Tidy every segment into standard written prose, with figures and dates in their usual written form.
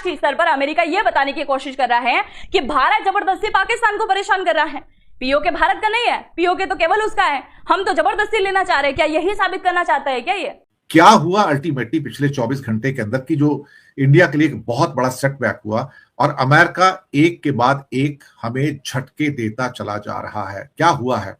अंतरराष्ट्रीय स्तर पर अमेरिका यह बताने की कोशिश कर रहा है कि भारत जबरदस्ती पाकिस्तान को परेशान कर रहा है। पीओके भारत का नहीं है, पीओके तो केवल उसका है, हम तो जबरदस्ती लेना चाह रहे हैं। क्या यही साबित करना चाहता है क्या ये? क्या हुआ अल्टीमेटली पिछले 24 घंटे के अंदर की जो इंडिया के लिए एक बहुत बड़ा सेटबैक हुआ और अमेरिका एक के बाद एक हमें झटके देता चला जा रहा है। क्या हुआ है?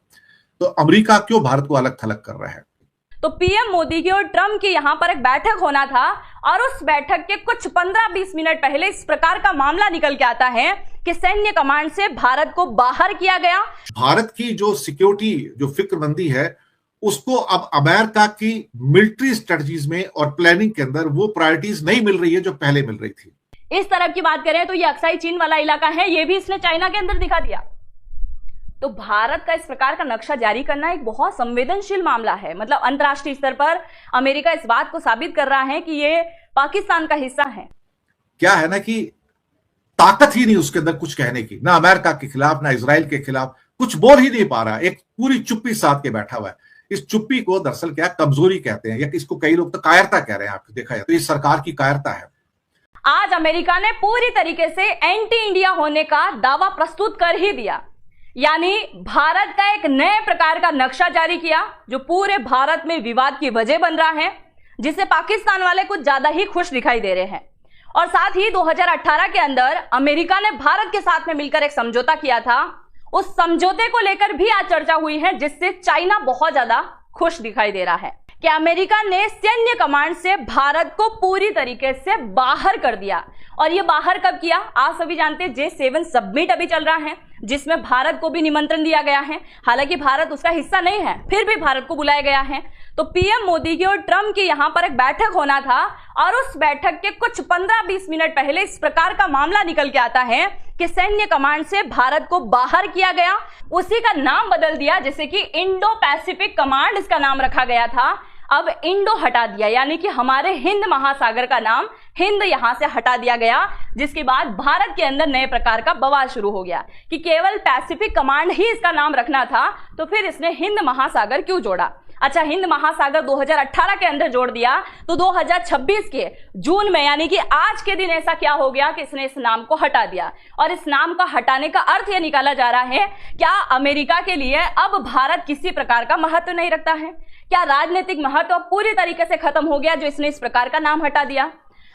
तो अमेरिका क्यों भारत को अलग थलग कर रहा है? तो पीएम मोदी की और ट्रम्प की यहां पर एक बैठक होना था और उस बैठक के कुछ 15-20 मिनट पहले इस प्रकार का मामला निकल के आता है कि सैन्य कमांड से भारत को बाहर किया गया। भारत की जो सिक्योरिटी जो फिक्रमंदी है उसको अब अमेरिका की मिलिट्री स्ट्रेटजीज में और प्लानिंग के अंदर वो प्रायोरिटीज नहीं मिल रही है जो पहले मिल रही थी। इस तरफ की बात करें तो ये अक्साई चीन वाला इलाका है, ये भी इसने चाइना के अंदर दिखा दिया। तो भारत का इस प्रकार का नक्शा जारी करना एक बहुत संवेदनशील मामला है। मतलब अंतरराष्ट्रीय स्तर पर अमेरिका इस बात को साबित कर रहा है कि ये पाकिस्तान का हिस्सा है। क्या है ना कि ताकत ही नहीं उसके अंदर कुछ कहने की, ना अमेरिका के खिलाफ ना इजराइल के खिलाफ, कुछ बोल ही नहीं पा रहा। एक पूरी चुप्पी साध के बैठा हुआ है। इस चुप्पी को दरअसल क्या कमजोरी कहते हैं या इसको कई लोग तो कायरता कह रहे हैं। आपको देखा जाए तो इस सरकार की कायरता है। आज अमेरिका ने पूरी तरीके से एंटी इंडिया होने का दावा प्रस्तुत कर ही दिया, यानी भारत का एक नए प्रकार का नक्शा जारी किया जो पूरे भारत में विवाद की वजह बन रहा है, जिससे पाकिस्तान वाले कुछ ज्यादा ही खुश दिखाई दे रहे हैं। और साथ ही 2018 के अंदर अमेरिका ने भारत के साथ में मिलकर एक समझौता किया था, उस समझौते को लेकर भी आज चर्चा हुई है, जिससे चाइना बहुत ज्यादा खुश दिखाई दे रहा है कि अमेरिका ने सैन्य कमांड से भारत को पूरी तरीके से बाहर कर दिया। और ये बाहर कब किया? आप सभी जानते हैं J7 समिट अभी चल रहा है, जिसमें भारत को भी निमंत्रण दिया गया है। हालांकि भारत उसका हिस्सा नहीं है, फिर भी भारत को बुलाया गया है। तो पीएम मोदी की और ट्रम्प की यहां पर एक बैठक होना था और उस बैठक के कुछ 15-20 मिनट पहले इस प्रकार का मामला निकल के आता है कि सैन्य कमांड से भारत को बाहर किया गया। उसी का नाम बदल दिया, जैसे कि इंडो पैसिफिक कमांड इसका नाम रखा गया था, अब इंडो हटा दिया, यानी कि हमारे हिंद महासागर का नाम हिंद यहां से हटा दिया गया। जिसके बाद भारत के अंदर नए प्रकार का बवाल शुरू हो गया कि केवल पैसिफिक कमांड ही इसका नाम रखना था, तो फिर इसने हिंद महासागर क्यों जोड़ा? अच्छा, हिंद महासागर 2018 के अंदर जोड़ दिया, तो 2026 के जून में यानी कि आज के दिन ऐसा क्या हो गया कि इसने इस नाम को हटा दिया। और इस नाम का हटाने का अर्थ यह निकाला जा रहा है, क्या अमेरिका के लिए अब भारत किसी प्रकार का महत्व नहीं रखता है? क्या राजनीतिक महत्व पूरी तरीके से खत्म हो गया जो इसने इस प्रकार का नाम हटा दिया?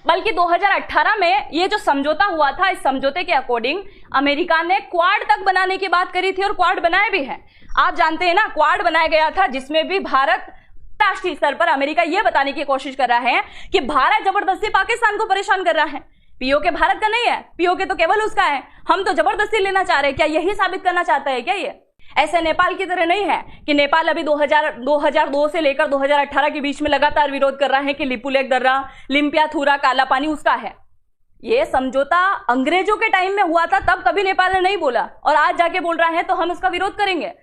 बल्कि 2018 में ये जो समझौता हुआ था, इस समझौते के अकॉर्डिंग अमेरिका ने क्वाड तक बनाने की बात करी थी और क्वाड बनाए भी हैं। आप जानते हैं ना, क्वाड बनाया गया था जिसमें भी भारत राष्ट्रीय स्तर पर अमेरिका यह बताने की कोशिश कर रहा है कि भारत जबरदस्ती पाकिस्तान को परेशान कर रहा है। पीओके भारत का नहीं है, पीओके तो केवल उसका है, हम तो जबरदस्ती लेना चाह रहे हैं। क्या यही साबित करना चाहता है क्या ये? ऐसे नेपाल की तरह नहीं है कि नेपाल अभी 2002 से लेकर 2018 के बीच में लगातार विरोध कर रहा है कि लिपुलेख दर्रा, लिम्पियाथुरा, काला पानी उसका है। ये समझौता अंग्रेजों के टाइम में हुआ था, तब कभी नेपाल ने नहीं बोला, और आज जाके बोल रहा है तो हम इसका विरोध करेंगे।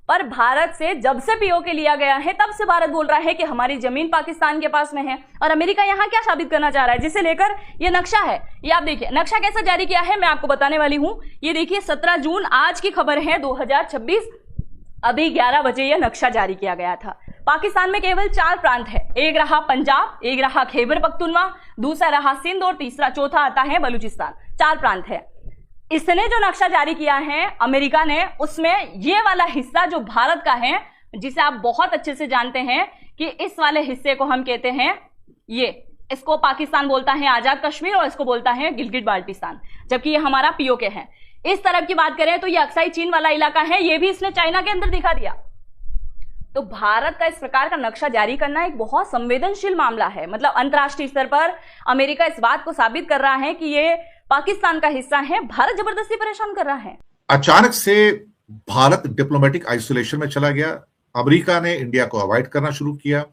पर भारत से जब से पीओके लिया गया है तब से भारत बोल रहा है कि हमारी जमीन पाकिस्तान के पास में है। और अमेरिका यहां क्या साबित करना चाह रहा है, जिसे लेकर ये नक्शा है। ये आप देखिए नक्शा कैसा जारी किया है, मैं आपको बताने वाली हूं। ये देखिए 17 जून आज की खबर है 2026, अभी 11 बजे यह नक्शा जारी किया गया था। पाकिस्तान में केवल 4 प्रांत है, एक रहा पंजाब, एक रहा खैबर पख्तूनवा, दूसरा रहा सिंध और चौथा आता है बलूचिस्तान। 4 प्रांत है। इसने जो नक्शा जारी किया है अमेरिका ने, उसमें ये वाला हिस्सा जो भारत का है, जिसे आप बहुत अच्छे से जानते हैं कि इस वाले हिस्से को हम कहते हैं, ये इसको पाकिस्तान बोलता है आजाद कश्मीर और इसको बोलता है गिलगिट बाल्टिस्तान, जबकि ये हमारा पीओके है। इस तरफ की बात करें तो ये अक्साई चीन वाला इलाका है, ये भी इसने चाइना के अंदर दिखा दिया। तो भारत का इस प्रकार का नक्शा जारी करना एक बहुत संवेदनशील मामला है। मतलब अंतरराष्ट्रीय स्तर पर अमेरिका इस बात को साबित कर रहा है कि ये पाकिस्तान का हिस्सा है, भारत जबरदस्ती परेशान कर रहा है। अचानक से भारत डिप्लोमेटिक आइसोलेशन में चला गया। अमेरिका ने इंडिया को अवॉइड करना शुरू किया।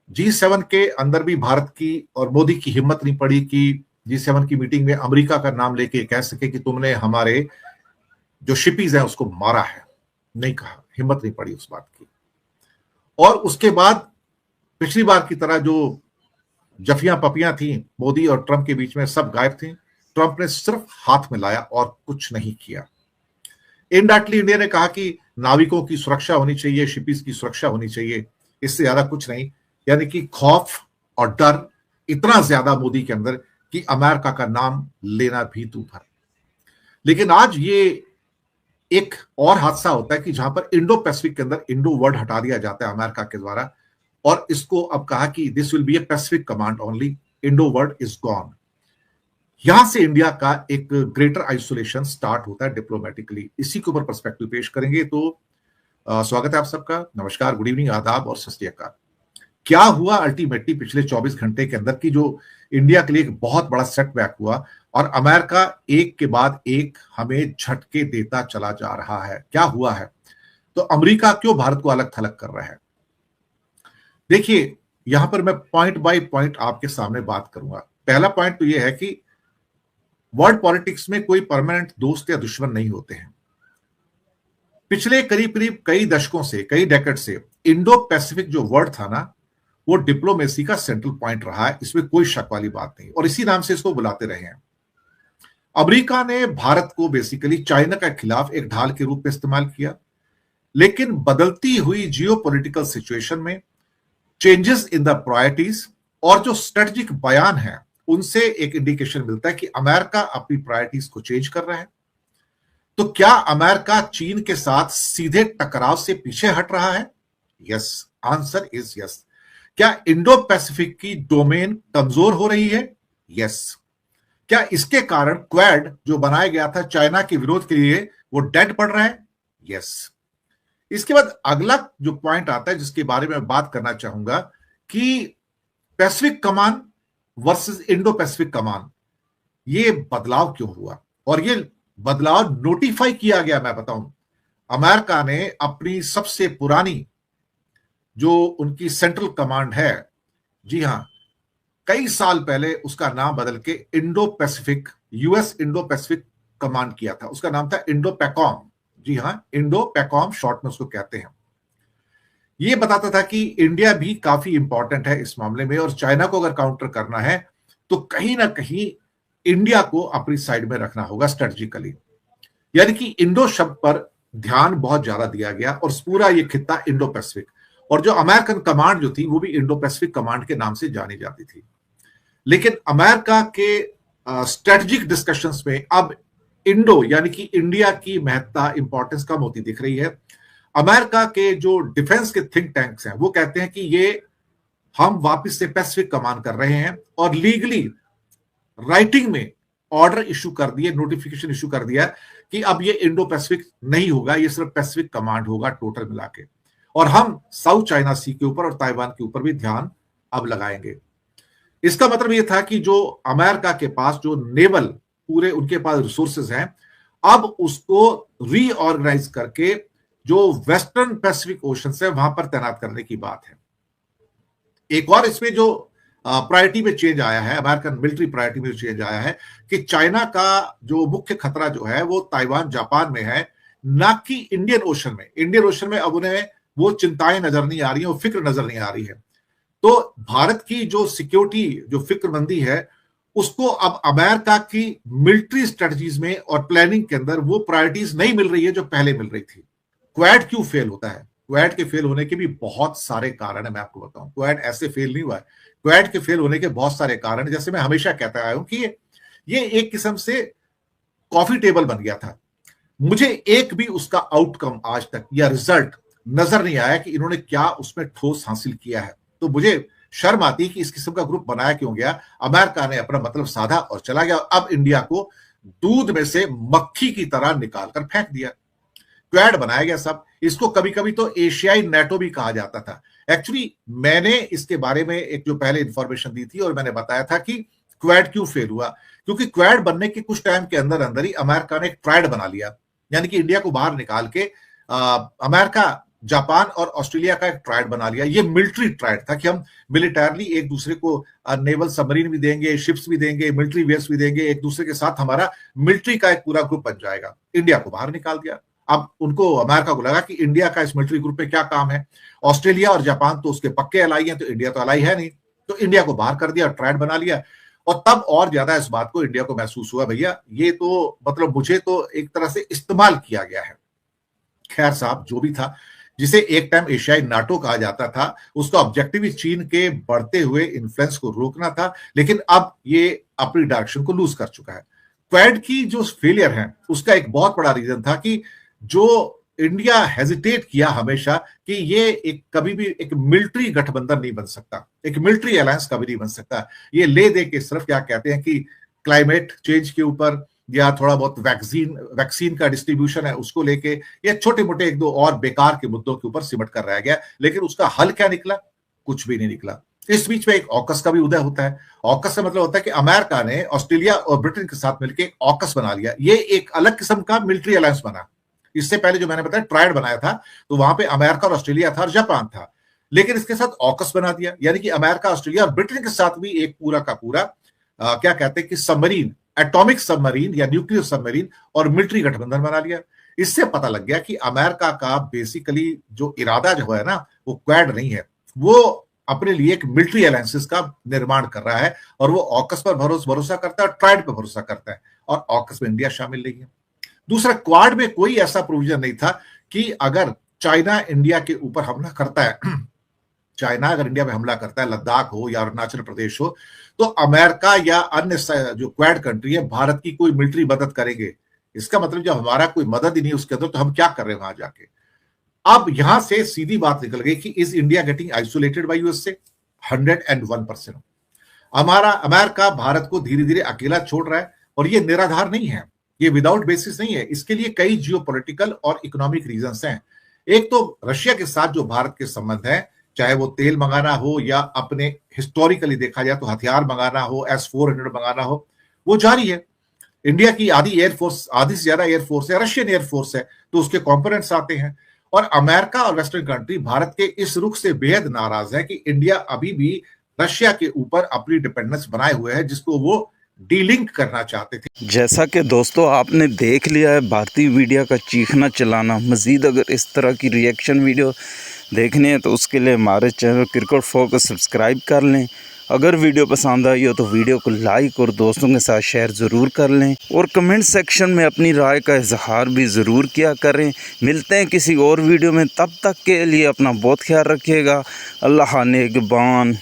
G7 के अंदर भी भारत की और मोदी की हिम्मत नहीं पड़ी कि G7 की मीटिंग में अमेरिका का नाम लेके कह सके कि तुमने हमारे जो शिपीज हैं उसको मारा है। नहीं कहा, हिम्मत नहीं पड़ी उस बात की। और उसके बाद पिछली बार की तरह जो जफियां पपियां थी मोदी और ट्रंप के बीच में, सब गायब थी। ट्रंप ने सिर्फ हाथ मिलाया और कुछ नहीं किया। इनडायरेक्टली इंडिया ने कहा कि नाविकों की सुरक्षा होनी चाहिए, शिपीज की सुरक्षा होनी चाहिए, इससे ज्यादा कुछ नहीं। यानी कि खौफ और डर इतना ज्यादा मोदी के अंदर कि अमेरिका का नाम लेना भी दूभर। लेकिन आज ये एक और हादसा होता है कि जहां पर इंडो पैसिफिक के अंदर इंडो वर्ड हटा दिया जाता है अमेरिका के द्वारा, और इसको अब कहा कि this will be A Pacific command only, Indo word is gone. यहां से इंडिया का एक ग्रेटर आइसोलेशन स्टार्ट होता है डिप्लोमेटिकली। इसी के ऊपर पर्सपेक्टिव पेश करेंगे। तो स्वागत है आप सबका, नमस्कार, गुड इवनिंग, आदाब और सत श्री अकाल। क्या हुआ अल्टीमेटली पिछले 24 घंटे के अंदर की जो इंडिया के लिए एक बहुत बड़ा सेटबैक हुआ, और अमेरिका एक के बाद एक हमें झटके देता चला जा रहा है। क्या हुआ है? तो अमेरिका क्यों भारत को अलग थलग कर रहा है? देखिए, यहां पर मैं पॉइंट बाय पॉइंट आपके सामने बात करूंगा। पहला पॉइंट तो यह है कि वर्ल्ड पॉलिटिक्स में कोई परमानेंट दोस्त या दुश्मन नहीं होते हैं। पिछले करीब करीब कई दशकों से, कई डेकेड से इंडो पैसिफिक जो वर्ड था ना, वो डिप्लोमेसी का सेंट्रल पॉइंट रहा है, इसमें कोई शक वाली बात नहीं, और इसी नाम से इसको बुलाते रहे हैं। अमेरिका ने भारत को बेसिकली चाइना के खिलाफ एक ढाल के रूप में इस्तेमाल किया, लेकिन बदलती हुई जियोपॉलिटिकल सिचुएशन में चेंजेस इन द प्रायोरिटीज और जो स्ट्रेटेजिक बयान है, उनसे एक इंडिकेशन मिलता है कि अमेरिका अपनी प्रायोरिटीज को चेंज कर रहा है। तो क्या अमेरिका चीन के साथ सीधे टकराव से पीछे हट रहा है? Yes, answer is yes. क्या इंडो पैसिफिक की डोमेन कमजोर हो रही है? यस। क्या इसके कारण क्वाड जो बनाया गया था चाइना के विरोध के लिए, वो डेड पड़ रहा है? यस। इसके बाद अगला जो पॉइंट आता है जिसके बारे में बात करना चाहूंगा कि पैसिफिक कमान वर्सेस इंडो पैसिफिक कमान, ये बदलाव क्यों हुआ, और ये बदलाव नोटिफाई किया गया। मैं बताऊं, अमेरिका ने अपनी सबसे पुरानी जो उनकी सेंट्रल कमांड है, जी हां, कई साल पहले उसका नाम बदल के Indo Pacific, US Indo Pacific command किया था। उसका नाम था इंडो पैकॉम। जी हां, इंडो पैकॉम शॉर्ट में उसको कहते हैं। ये बताता था कि इंडिया भी काफी इंपॉर्टेंट है इस मामले में, और चाइना को अगर काउंटर करना है तो कहीं ना कहीं इंडिया को अपनी साइड में रखना होगा स्ट्रेटजिकली। यानी कि इंडो शब्द पर ध्यान बहुत ज्यादा दिया गया, और पूरा ये खित्ता इंडो पैसिफिक, और जो अमेरिकन कमांड जो थी वो भी इंडो पैसिफिक कमांड के नाम से जानी जाती थी। लेकिन अमेरिका के स्ट्रेटजिक डिस्कशंस में अब इंडो यानी कि इंडिया की महत्ता, इंपॉर्टेंस कम होती दिख रही है। अमेरिका के जो डिफेंस के थिंक टैंक्स हैं वो कहते हैं कि ये हम वापस से पैसिफिक कमांड कर रहे हैं, और लीगली राइटिंग में ऑर्डर इशू कर दिए, नोटिफिकेशन इशू कर दिया कि अब ये इंडो पैसिफिक नहीं होगा, ये सिर्फ पैसिफिक कमांड होगा टोटल मिला के, और हम साउथ चाइना सी के ऊपर और ताइवान के ऊपर भी ध्यान अब लगाएंगे। इसका मतलब ये था कि जो अमेरिका के पास जो नेवल पूरे उनके पास रिसोर्सेज हैं, अब उसको रीऑर्गेनाइज करके जो वेस्टर्न पैसिफिक ओशन है वहां पर तैनात करने की बात है। एक और इसमें जो प्रायोरिटी में चेंज आया है, अमेरिकन मिलिट्री प्रायोरिटी में चेंज आया है कि चाइना का जो मुख्य खतरा जो है वो ताइवान, जापान में है, ना कि इंडियन ओशन में। इंडियन ओशन में अब उन्हें वो चिंताएं नजर नहीं आ रही है, वो फिक्र नजर नहीं आ रही है। तो भारत की जो सिक्योरिटी, जो फिक्रमंदी है, उसको अब अमेरिका की मिलिट्री स्ट्रेटजीज में और प्लानिंग के अंदर वो प्रायोरिटीज नहीं मिल रही है जो पहले मिल रही थी। क्वाड क्यों फेल होता है? क्वाड के फेल होने के भी बहुत सारे कारण है, मैं आपको बताऊं। क्वाड ऐसे फेल नहीं हुआ है, क्वाड के फेल होने के बहुत सारे कारण है। जैसे मैं हमेशा कहता आया हूं कि ये एक किस्म से कॉफी टेबल बन गया था। मुझे एक भी उसका आउटकम आज तक या रिजल्ट नजर नहीं आया कि इन्होंने क्या उसमें ठोस हासिल किया है। तो मुझे शर्म आती है कि इस किस्म का ग्रुप बनाया क्यों गया। अमेरिका ने अपना मतलब साधा और चला गया, अब इंडिया को दूध में से मक्खी की तरह निकाल कर फेंक दिया। क्वाड बनाया गया सब। इसको कभी कभी तो एशियाई नेटो भी कहा जाता था। एक्चुअली मैंने इसके बारे में एक जो पहले इंफॉर्मेशन दी थी और मैंने बताया था कि क्वाड क्यों फेल हुआ, क्योंकि क्वाड बनने के कुछ टाइम के अंदर अंदर ही अमेरिका ने एक ट्राइड बना लिया, यानी कि इंडिया को बाहर निकाल के अमेरिका, जापान और ऑस्ट्रेलिया का एक ट्राइड बना लिया। ये मिलिट्री ट्राइड था कि हम मिलिटरली एक दूसरे को नेवल सबमरीन भी देंगे, शिप्स भी देंगे, मिलिट्री वेयर्स भी देंगे, एक दूसरे के साथ हमारा मिलिट्री का एक पूरा ग्रुप बन जाएगा। इंडिया को बाहर निकाल दिया। अब उनको, अमेरिका को लगा कि इंडिया का इस मिलिट्री ग्रुप में क्या काम है। ऑस्ट्रेलिया और जापान तो उसके पक्के अलाई हैं, तो इंडिया तो अलाई है नहीं, तो इंडिया को बाहर कर दिया, ट्राइड बना लिया। और तब और ज्यादा इस बात को इंडिया को महसूस हुआ, भैया ये तो मतलब मुझे तो एक तरह से इस्तेमाल किया गया है। खैर साहब, जो भी था, जिसे एक टाइम एशियाई नाटो कहा जाता था, उसका ऑब्जेक्टिव ही चीन के बढ़ते हुए इन्फ्लुएंस को रोकना था। लेकिन अब ये अपनी डायरेक्शन को लूज कर चुका है। क्वाड की जो फेलियर है उसका एक बहुत बड़ा रीजन था कि जो इंडिया हेजिटेट किया हमेशा कि ये एक कभी भी एक मिलिट्री गठबंधन नहीं बन सकता, एक मिलिट्री अलायंस कभी नहीं बन सकता। ये ले दे के सिर्फ क्या कहते हैं कि क्लाइमेट चेंज के ऊपर या थोड़ा बहुत वैक्सीन का डिस्ट्रीब्यूशन है उसको लेके या छोटे मोटे एक दो और बेकार के मुद्दों के ऊपर सिमट कर रह गया, लेकिन उसका हल क्या निकला? कुछ भी नहीं निकला। इस बीच में एक ऑकस का भी उदय होता है। ऑकस का मतलब होता है कि अमेरिका ने ऑस्ट्रेलिया और ब्रिटेन के साथ मिलकर एक ऑकस बना लिया। ये एक अलग किस्म का मिलिट्री अलायंस बना। इससे पहले जो मैंने बताया ट्रायड बनाया था तो वहां पे अमेरिका और ऑस्ट्रेलिया था और जापान था, लेकिन इसके साथ ऑकस बना दिया, यानी कि अमेरिका, ऑस्ट्रेलिया और ब्रिटेन के साथ भी एक पूरा का पूरा क्या कहते हैं कि सबमरीन, एटॉमिक सबमरीन या न्यूक्लियर सबमरीन और मिलिट्री गठबंधन बना लिया। इससे पता लग गया कि अमेरिका का बेसिकली जो इरादा जो है ना वो क्वाड नहीं है, वो अपने लिए एक मिलिट्री अलायंसेस का निर्माण कर रहा है और वो ऑकस पर भरोसा करता है और ट्रायड पर भरोसा करता है, और ऑकस में इंडिया शामिल नहीं है। दूसरा, क्वाड में कोई ऐसा प्रोविजन नहीं था कि अगर चाइना इंडिया के ऊपर हमला करता है, चाइना अगर इंडिया में हमला करता है, लद्दाख हो या अरुणाचल प्रदेश हो, तो अमेरिका या अन्य जो क्वाड कंट्री है भारत की कोई मिलिट्री मदद करेंगे। इसका मतलब जब हमारा कोई मदद ही नहीं उसके अंदर तो हम क्या कर रहे हैं वहां जाके। अब यहां से सीधी बात निकल गई कि is India getting isolated by USA? 101%। हमारा अमेरिका भारत को धीरे धीरे अकेला छोड़ रहा है और ये निराधार नहीं है, ये विदाउट बेसिस नहीं है। इसके लिए कई जियोपॉलिटिकल और इकोनॉमिक रीजंस हैं। एक तो रशिया के साथ जो भारत के संबंध है, चाहे वो तेल मंगाना हो या अपने हिस्टोरिकली देखा जाए तो हथियार मंगाना हो, S-400 मंगाना हो, वो जारी है। इंडिया की आधी एयरफोर्स, आधी से ज्यादा एयरफोर्स है रशियन एयरफोर्स है, तो उसके कंपोनेंट्स आते हैं। और अमेरिका और वेस्टर्न कंट्री भारत के इस रुख से बेहद नाराज है कि इंडिया अभी भी रशिया के ऊपर अपनी डिपेंडेंस बनाए हुए है, जिसको वो डीलिंक करना चाहते थे। जैसा कि दोस्तों आपने देख लिया है भारतीय मीडिया का चीखना चलाना। मज़ीद अगर इस तरह की रिएक्शन वीडियो देखनी है तो उसके लिए हमारे चैनल क्रिकेट फोकस सब्सक्राइब कर लें। अगर वीडियो पसंद आई हो तो वीडियो को लाइक और दोस्तों के साथ शेयर ज़रूर कर लें और कमेंट सेक्शन में अपनी राय का इजहार भी ज़रूर किया करें। मिलते हैं किसी और वीडियो में, तब तक के लिए अपना बहुत ख्याल रखिएगा। अल्लाह नेगबान।